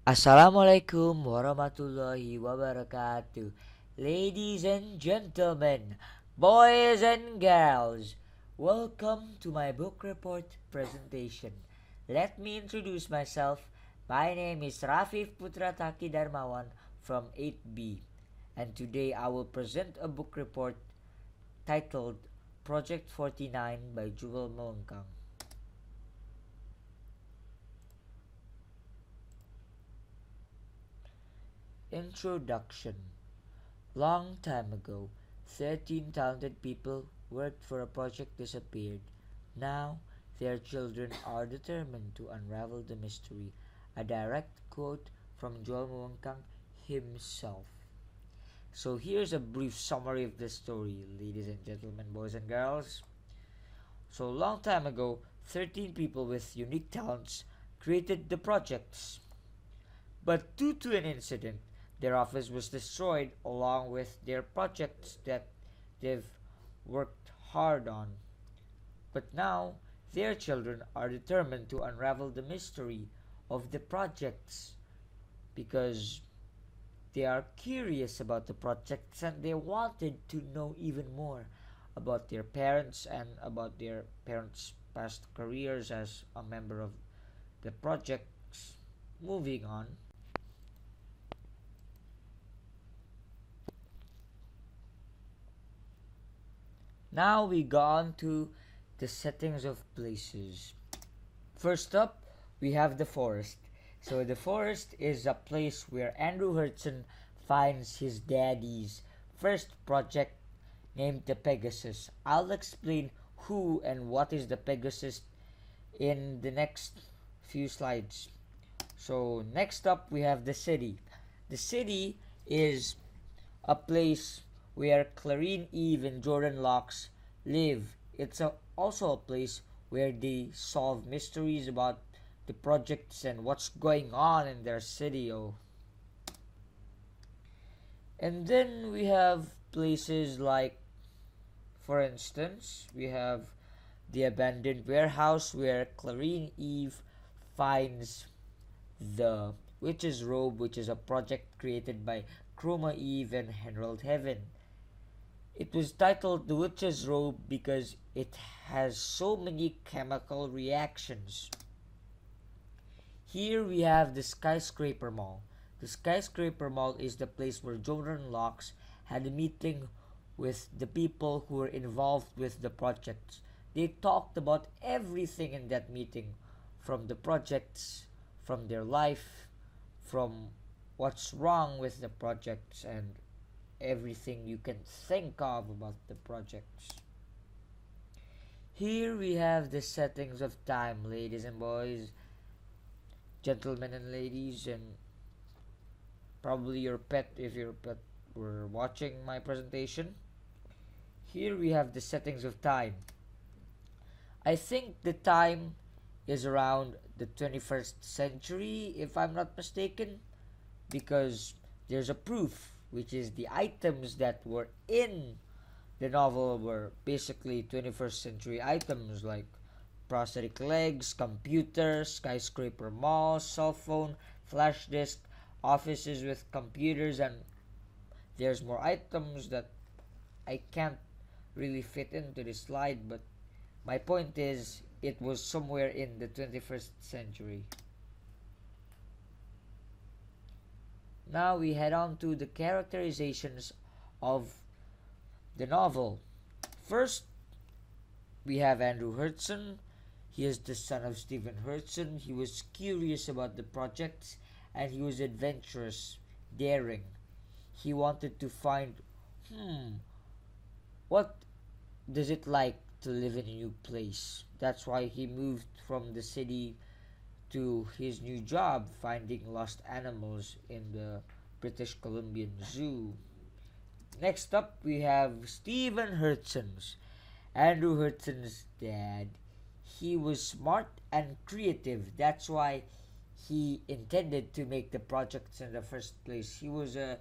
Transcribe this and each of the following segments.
Assalamualaikum warahmatullahi wabarakatuh. Ladies and gentlemen, boys and girls, welcome to my book report presentation. Let me introduce myself. My name is Rafif Putra Taqi Darmawan from 8B, and today I will present a book report titled Project 49 by Jewel Mewengkang. Introduction. Long time ago, 13 talented people worked for a project disappeared. Now, their children are determined to unravel the mystery. A direct quote from Joel Mewengkang himself. So here's a brief summary of the story, ladies and gentlemen, boys and girls. So long time ago, 13 people with unique talents created the projects. But due to an incident, their office was destroyed along with their projects that they've worked hard on. But now, their children are determined to unravel the mystery of the projects because they are curious about the projects and they wanted to know even more about their parents and about their parents' past careers as a member of the projects. Moving on. Now we go on to the settings of places. First up, we have the forest. So the forest is a place where Andrew Hudson finds his daddy's first project named the Pegasus. I'll explain who and what is the Pegasus in the next few slides. So next up, we have the city. The city is a place where Clarine, Eve, and Jordan Locks live. Also a place where they solve mysteries about the projects and what's going on in their city. Oh. And then we have places like, for instance, we have the abandoned warehouse where Clarine Eve finds the Witch's Robe, which is a project created by Chroma Eve and Herald Heaven. It was titled The Witch's Robe because it has so many chemical reactions. Here we have the Skyscraper Mall. The Skyscraper Mall is the place where Jordan Locks had a meeting with the people who were involved with the projects. They talked about everything in that meeting, from the projects, from their life, from what's wrong with the projects, and everything you can think of about the projects. Here we have the settings of time, ladies and boys, gentlemen and ladies, and probably your pet if your pet were watching my presentation. Here we have the settings of time. I think the time is around the 21st century, if I'm not mistaken, because there's a proof, which is the items that were in the novel were basically 21st century items like prosthetic legs, computers, skyscraper malls, cell phone, flash disk, offices with computers, and there's more items that I can't really fit into this slide, but my point is it was somewhere in the 21st century. Now we head on to the characterizations of the novel. First, we have Andrew Hudson. He is the son of Stephen Hudson. He was curious about the projects and he was adventurous, daring. He wanted to find, what does it like to live in a new place? That's why he moved from the city to his new job, finding lost animals in the British Columbian Zoo. Next up, we have Stephen Hudson's. Andrew Hudson's dad. He was smart and creative. That's why he intended to make the projects in the first place. He was a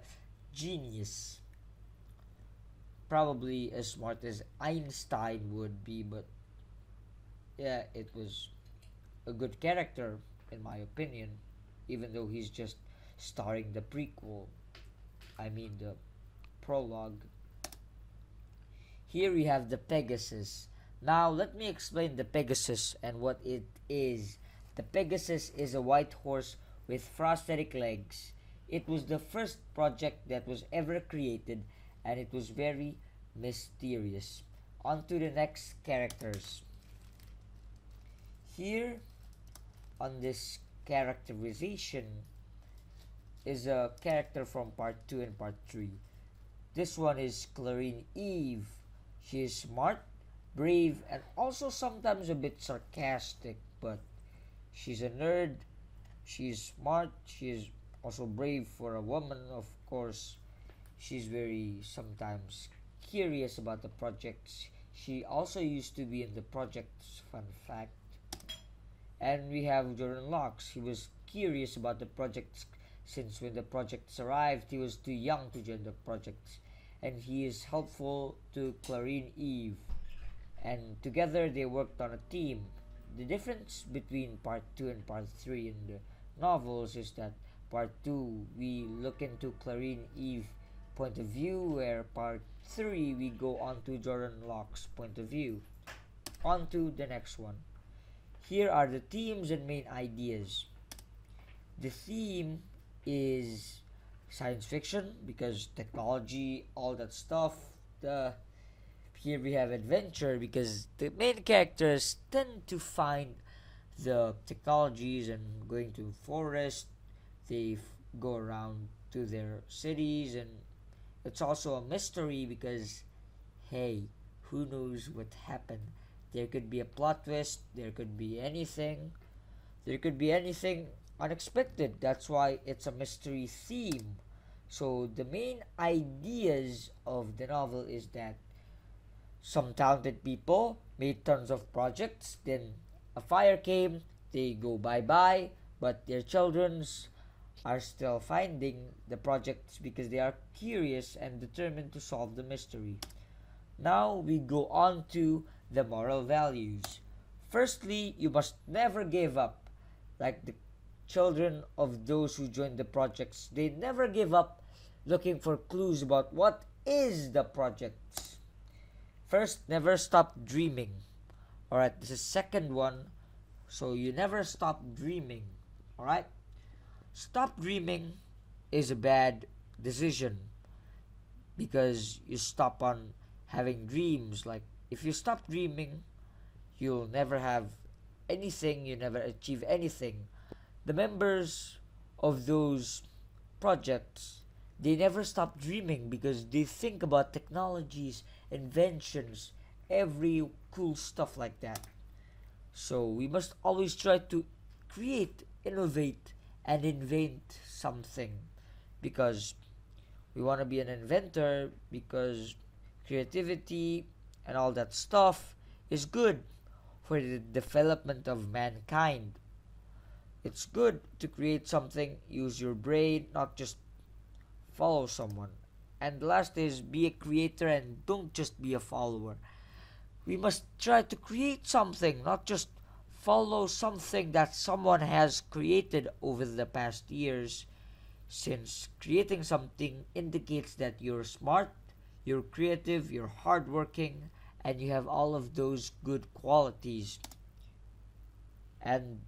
genius. Probably as smart as Einstein would be, but yeah, it was a good character, in my opinion. even though he's just starring the prequel. I mean the prologue. Here we have the Pegasus. Now let me explain the Pegasus and what it is. The Pegasus is a white horse with prosthetic legs. It was the first project that was ever created, and it was very mysterious. On to the next characters. Here on this characterization is a character from part 2 and part 3. This one is Clarine Eve. She is smart, brave, and also sometimes a bit sarcastic, but she's a nerd. She's smart. She is also brave for a woman, of course. She's very sometimes curious about the projects. She also used to be in the projects, fun fact. And we have Jordan Locks. He was curious about the projects since when the projects arrived, he was too young to join the projects. And he is helpful to Clarine Eve. And together they worked on a team. The difference between part 2 and part 3 in the novels is that part 2 we look into Clarine Eve point of view, where part 3 we go on to Jordan Locke's point of view. On to the next one. Here are the themes and main ideas. The theme is science fiction because technology, all that stuff. Here we have adventure because the main characters tend to find the technologies and going to forest. They go around to their cities, and it's also a mystery because, hey, who knows what happened? There could be a plot twist. There could be anything. There could be anything unexpected. That's why it's a mystery theme. So the main ideas of the novel is that some talented people made tons of projects, then a fire came, they go bye-bye, but their children's are still finding the projects because they are curious and determined to solve the mystery. Now we go on to the moral values. Firstly, you must never give up. Like the children of those who joined the projects, they never give up looking for clues about what is the projects. First, never stop dreaming. Alright, this is second one. So you never stop dreaming. Alright? Stop dreaming is a bad decision because you stop on having dreams. Like if you stop dreaming, you'll never have anything, you never achieve anything. The members of those projects, they never stop dreaming because they think about technologies, inventions, every cool stuff like that. So we must always try to create, innovate, and invent something because we want to be an inventor, because creativity and all that stuff is good for the development of mankind. It's good to create something, use your brain, not just follow someone. And the last is be a creator and don't just be a follower. We must try to create something, not just follow something that someone has created over the past years, since creating something indicates that you're smart, you're creative, you're hardworking, and you have all of those good qualities. And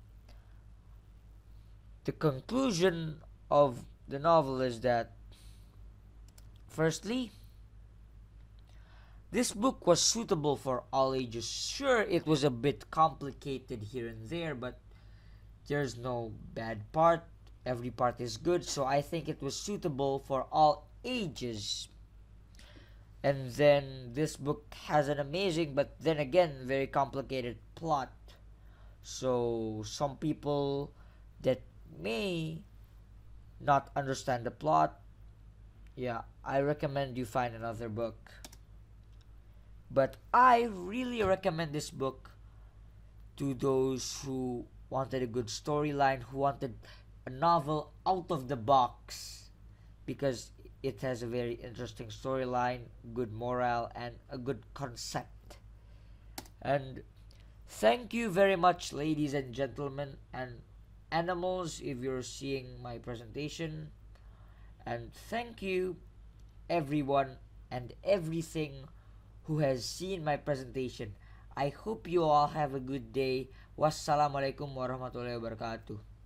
the conclusion of the novel is that, firstly, this book was suitable for all ages. Sure, it was a bit complicated here and there, but there's no bad part. Every part is good, so I think it was suitable for all ages. And then this book has an amazing, but then again, very complicated plot. So some people that may not understand the plot, yeah, I recommend you find another book. But I really recommend this book to those who wanted a good storyline, who wanted a novel out of the box, because it has a very interesting storyline, good morale, and a good concept. And thank you very much, ladies and gentlemen, and animals if you're seeing my presentation. And thank you, everyone and everything who has seen my presentation. I hope you all have a good day. Wassalamualaikum warahmatullahi wabarakatuh.